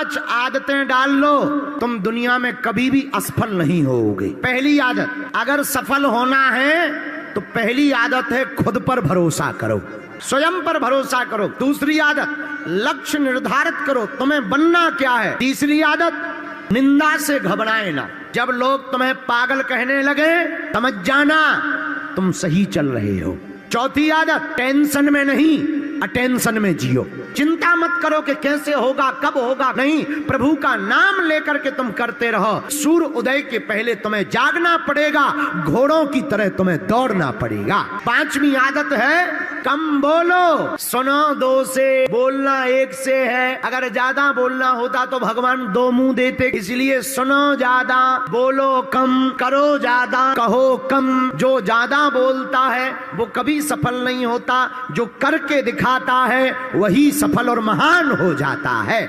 5 आदतें डाल लो, तुम दुनिया में कभी भी असफल नहीं होगे। पहली आदत, अगर सफल होना है तो पहली आदत है खुद पर भरोसा करो, स्वयं पर भरोसा करो। दूसरी आदत, लक्ष्य निर्धारित करो, तुम्हें बनना क्या है। तीसरी आदत, निंदा से घबराए ना। जब लोग तुम्हें पागल कहने लगे, समझ जाना तुम सही चल रहे हो। चौथी आदत, टेंशन में नहीं अटेंशन में जियो। चिंता मत करो कि कैसे होगा, कब होगा, नहीं, प्रभु का नाम लेकर के तुम करते रहो। सूर्य उदय के पहले तुम्हें जागना पड़ेगा, घोड़ों की तरह तुम्हें दौड़ना पड़ेगा। 5वीं आदत है कम बोलो, सुनो 2 से, बोलना 1 से है। अगर ज्यादा बोलना होता तो भगवान 2 मुंह देते, इसलिए सुनो ज्यादा, बोलो कम, करो ज्यादा, कहो कम। जो ज्यादा बोलता है वो कभी सफल नहीं होता, जो करके दिखाता है वही सफल और महान हो जाता है।